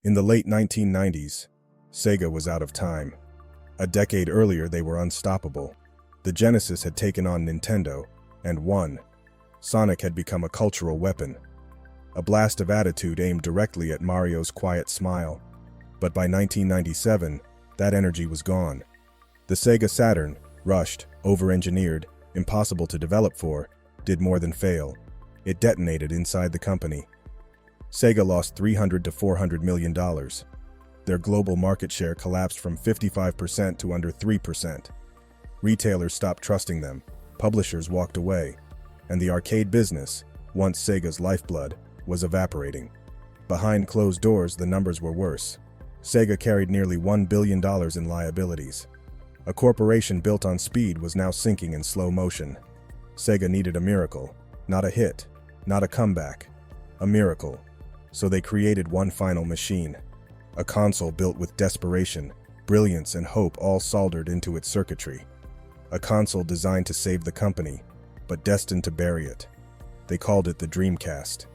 In the late 1990s, Sega was out of time. A decade earlier, they were unstoppable. The Genesis had taken on Nintendo, and won. Sonic had become a cultural weapon. A blast of attitude aimed directly at Mario's quiet smile. But by 1997, that energy was gone. The Sega Saturn, rushed, over-engineered, impossible to develop for, did more than fail. It detonated inside the company. Sega lost $300 to $400 million. Their global market share collapsed from 55% to under 3%. Retailers stopped trusting them, publishers walked away, and the arcade business, once Sega's lifeblood, was evaporating. Behind closed doors, the numbers were worse. Sega carried nearly $1 billion in liabilities. A corporation built on speed was now sinking in slow motion. Sega needed a miracle, not a hit, not a comeback, a miracle. So they created one final machine, a console built with desperation, brilliance, and hope all soldered into its circuitry. A console designed to save the company, but destined to bury it. They called it the Dreamcast.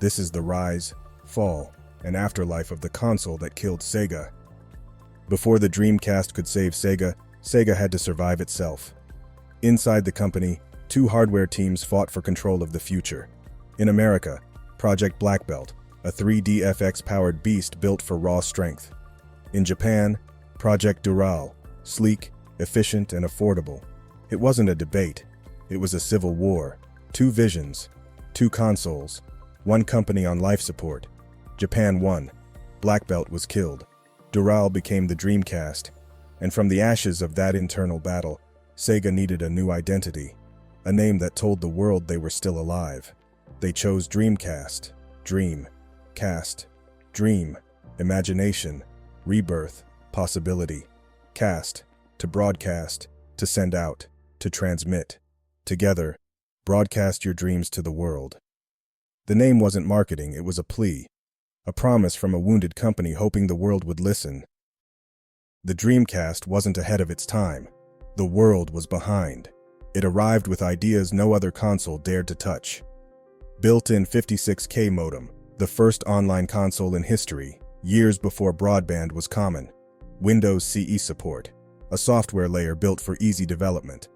This is the rise, fall, and afterlife of the console that killed Sega. Before the Dreamcast could save Sega, Sega had to survive itself. Inside the company, two hardware teams fought for control of the future. In America, Project Black Belt, a 3D FX-powered beast built for raw strength. In Japan, Project Dural, sleek, efficient, and affordable. It wasn't a debate. It was a civil war. Two visions, two consoles, one company on life support. Japan won. Black Belt was killed. Dural became the Dreamcast, and from the ashes of that internal battle, Sega needed a new identity, a name that told the world they were still alive. They chose Dreamcast. Dream, cast, dream, imagination, rebirth, possibility. Cast, to broadcast, to send out, to transmit. Together, broadcast your dreams to the world. The name wasn't marketing, it was a plea. A promise from a wounded company hoping the world would listen. The Dreamcast wasn't ahead of its time. The world was behind. It arrived with ideas no other console dared to touch. Built-in 56K modem, the first online console in history, years before broadband was common. Windows CE support, a software layer built for easy development.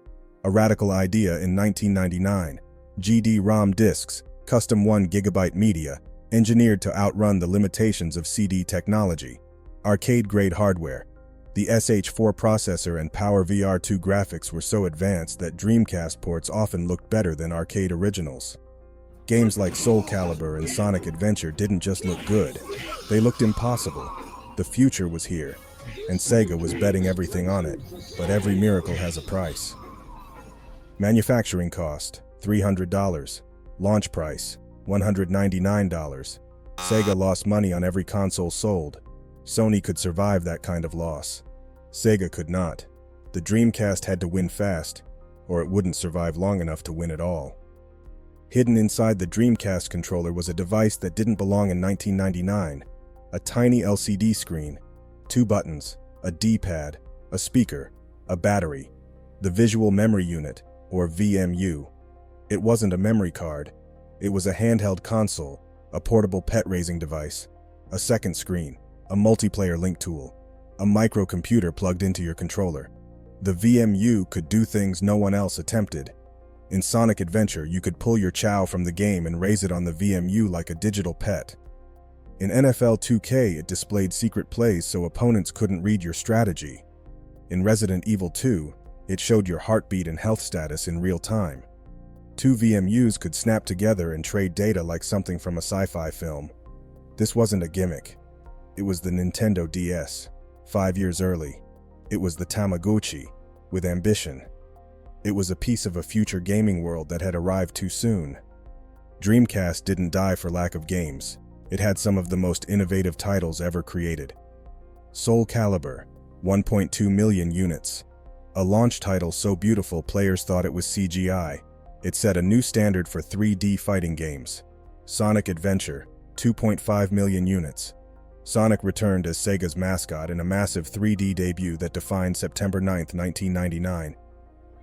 A radical idea in 1999, GD-ROM discs, custom 1 GB media, engineered to outrun the limitations of CD technology. Arcade-grade hardware. The SH4 processor and PowerVR 2 graphics were so advanced that Dreamcast ports often looked better than arcade originals. Games like SoulCalibur and Sonic Adventure didn't just look good, they looked impossible. The future was here, and Sega was betting everything on it, but every miracle has a price. Manufacturing cost, $300. Launch price, $199. Sega lost money on every console sold. Sony could survive that kind of loss. Sega could not. The Dreamcast had to win fast, or it wouldn't survive long enough to win at all. Hidden inside the Dreamcast controller was a device that didn't belong in 1999. A tiny LCD screen, 2 buttons, a D-pad, a speaker, a battery. The Visual Memory Unit, or VMU. It wasn't a memory card. It was a handheld console, a portable pet-raising device, a second screen, a multiplayer link tool, a microcomputer plugged into your controller. The VMU could do things no one else attempted. In Sonic Adventure, you could pull your Chow from the game and raise it on the VMU like a digital pet. In NFL 2K, it displayed secret plays so opponents couldn't read your strategy. In Resident Evil 2, it showed your heartbeat and health status in real time. 2 VMUs could snap together and trade data like something from a sci-fi film. This wasn't a gimmick. It was the Nintendo DS, 5 years early. It was the Tamagotchi, with ambition. It was a piece of a future gaming world that had arrived too soon. Dreamcast didn't die for lack of games. It had some of the most innovative titles ever created. SoulCalibur, 1.2 million units. A launch title so beautiful players thought it was CGI. It set a new standard for 3D fighting games. Sonic Adventure, 2.5 million units. Sonic returned as Sega's mascot in a massive 3D debut that defined September 9, 1999.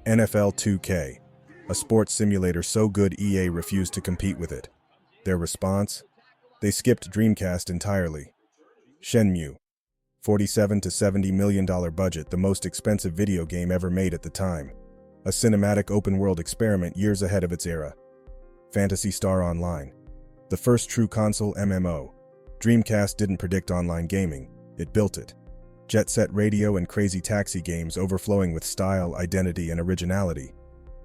NFL 2K, a sports simulator so good EA refused to compete with it. Their response? They skipped Dreamcast entirely. Shenmue. $47 to $70 million budget, the most expensive video game ever made at the time. A cinematic open-world experiment years ahead of its era. Phantasy Star Online. The first true console MMO. Dreamcast didn't predict online gaming, it built it. Jet Set Radio and Crazy Taxi games overflowing with style, identity, and originality.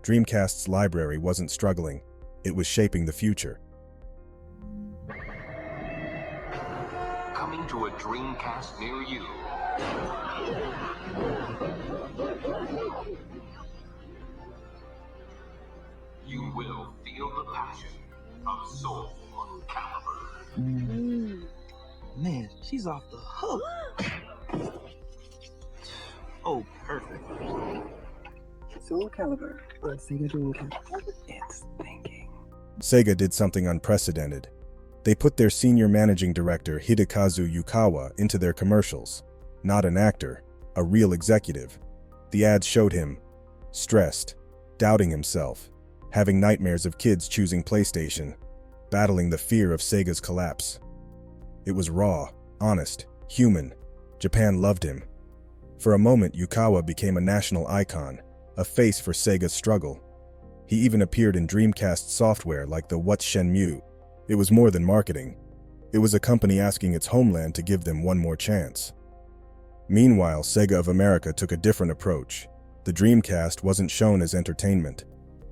Dreamcast's library wasn't struggling, it was shaping the future. Coming to a Dreamcast near you. You will feel the passion of SoulCalibur. Man, she's off the hook. Oh, perfect. SoulCalibur on Sega Dreamcast. It's thinking. Sega did something unprecedented. They put their senior managing director, Hidekazu Yukawa, into their commercials. Not an actor, a real executive. The ads showed him stressed, doubting himself, having nightmares of kids choosing PlayStation, battling the fear of Sega's collapse. It was raw, honest, human. Japan loved him. For a moment, Yukawa became a national icon, a face for Sega's struggle. He even appeared in Dreamcast software like the What's Shenmue. It was more than marketing. It was a company asking its homeland to give them one more chance. Meanwhile, Sega of America took a different approach. The Dreamcast wasn't shown as entertainment.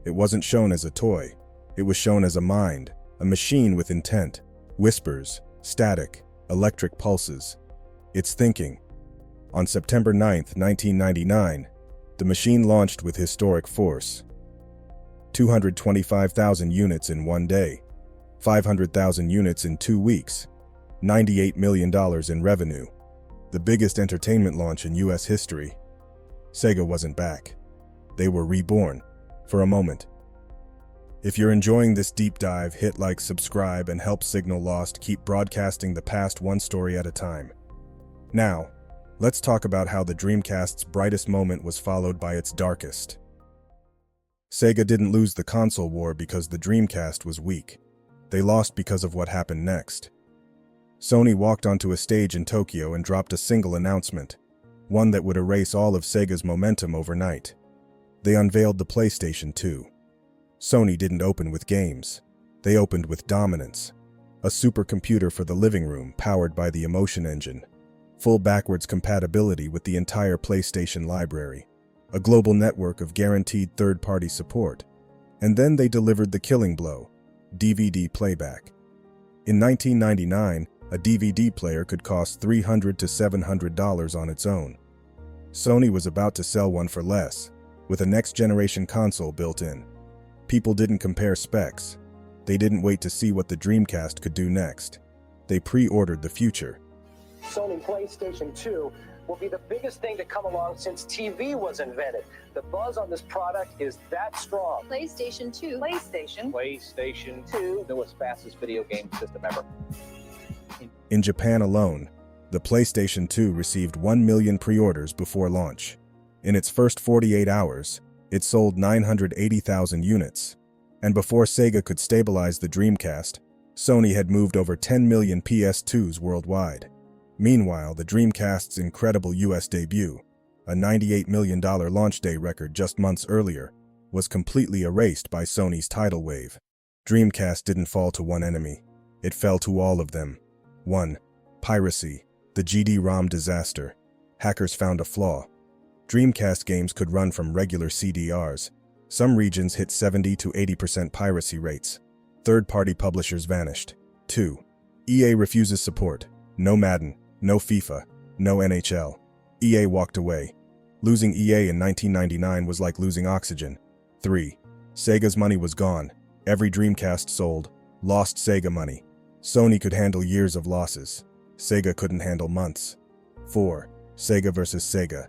It wasn't shown as a toy. It was shown as a mind, a machine with intent, whispers, static, electric pulses. It's thinking. On September 9, 1999, the machine launched with historic force. 225,000 units in one day, 500,000 units in 2 weeks, $98 million in revenue. The biggest entertainment launch in US history. Sega wasn't back. They were reborn, for a moment. If you're enjoying this deep dive, hit like, subscribe, and help Signal Lost keep broadcasting the past one story at a time. Now, let's talk about how the Dreamcast's brightest moment was followed by its darkest. Sega didn't lose the console war because the Dreamcast was weak. They lost because of what happened next. Sony walked onto a stage in Tokyo and dropped a single announcement, one that would erase all of Sega's momentum overnight. They unveiled the PlayStation 2. Sony didn't open with games. They opened with dominance. A supercomputer for the living room powered by the Emotion Engine. Full backwards compatibility with the entire PlayStation library. A global network of guaranteed third-party support. And then they delivered the killing blow, DVD playback. In 1999, a DVD player could cost $300 to $700 on its own. Sony was about to sell one for less, with a next-generation console built in. People didn't compare specs. They didn't wait to see what the Dreamcast could do next. They pre-ordered the future. Sony PlayStation 2 will be the biggest thing to come along since TV was invented. The buzz on this product is that strong. PlayStation 2. PlayStation 2, newest, fastest video game system ever. In Japan alone, the PlayStation 2 received 1 million pre-orders before launch. In its first 48 hours, it sold 980,000 units. And before Sega could stabilize the Dreamcast, Sony had moved over 10 million PS2s worldwide. Meanwhile, the Dreamcast's incredible US debut, a $98 million launch day record just months earlier, was completely erased by Sony's tidal wave. Dreamcast didn't fall to one enemy. It fell to all of them. 1. Piracy, the GD-ROM disaster. Hackers found a flaw. Dreamcast games could run from regular CDRs. Some regions hit 70 to 80% piracy rates. Third-party publishers vanished. 2. EA refuses support. No Madden, no FIFA, no NHL. EA walked away. Losing EA in 1999 was like losing oxygen. 3. Sega's money was gone. Every Dreamcast sold. Lost Sega money. Sony could handle years of losses. Sega couldn't handle months. 4. Sega versus Sega.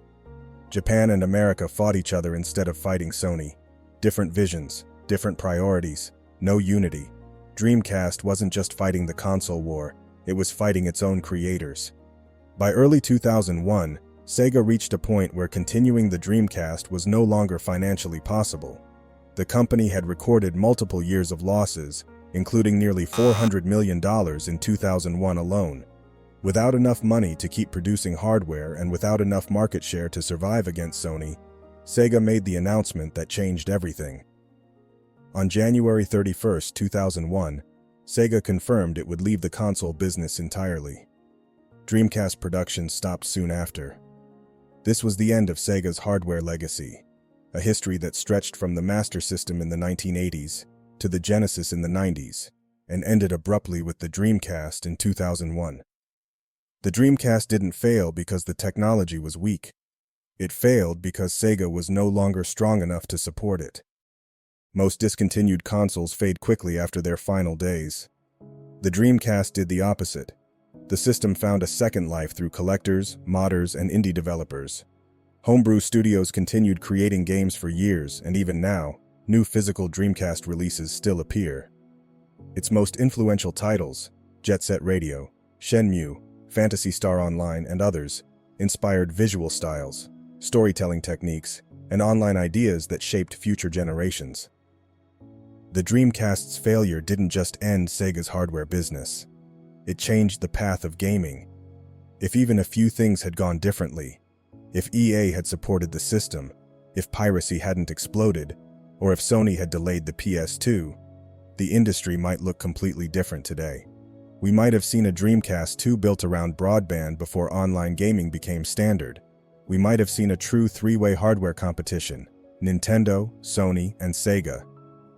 Japan and America fought each other instead of fighting Sony. Different visions, different priorities, no unity. Dreamcast wasn't just fighting the console war, it was fighting its own creators. By early 2001, Sega reached a point where continuing the Dreamcast was no longer financially possible. The company had recorded multiple years of losses, including nearly $400 million in 2001 alone. Without enough money to keep producing hardware and without enough market share to survive against Sony, Sega made the announcement that changed everything. On January 31, 2001, Sega confirmed it would leave the console business entirely. Dreamcast production stopped soon after. This was the end of Sega's hardware legacy, a history that stretched from the Master System in the 1980s to the Genesis in the 90s, and ended abruptly with the Dreamcast in 2001. The Dreamcast didn't fail because the technology was weak. It failed because Sega was no longer strong enough to support it. Most discontinued consoles fade quickly after their final days. The Dreamcast did the opposite. The system found a second life through collectors, modders, and indie developers. Homebrew studios continued creating games for years, and even now, new physical Dreamcast releases still appear. Its most influential titles, Jet Set Radio, Shenmue, Phantasy Star Online, and others, inspired visual styles, storytelling techniques, and online ideas that shaped future generations. The Dreamcast's failure didn't just end Sega's hardware business. It changed the path of gaming. If even a few things had gone differently, if EA had supported the system, if piracy hadn't exploded, or if Sony had delayed the PS2, the industry might look completely different today. We might have seen a Dreamcast 2 built around broadband before online gaming became standard. We might have seen a true three-way hardware competition: Nintendo, Sony, and Sega.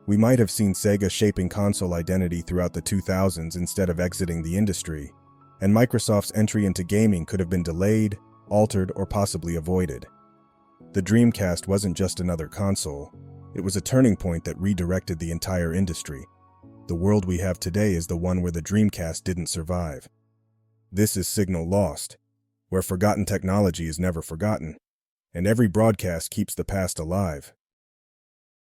We might have seen Sega shaping console identity throughout the 2000s instead of exiting the industry, and Microsoft's entry into gaming could have been delayed, altered, or possibly avoided. The Dreamcast wasn't just another console. It was a turning point that redirected the entire industry. The world we have today is the one where the Dreamcast didn't survive. This is signal lost, where forgotten technology is never forgotten, and every broadcast keeps the past alive.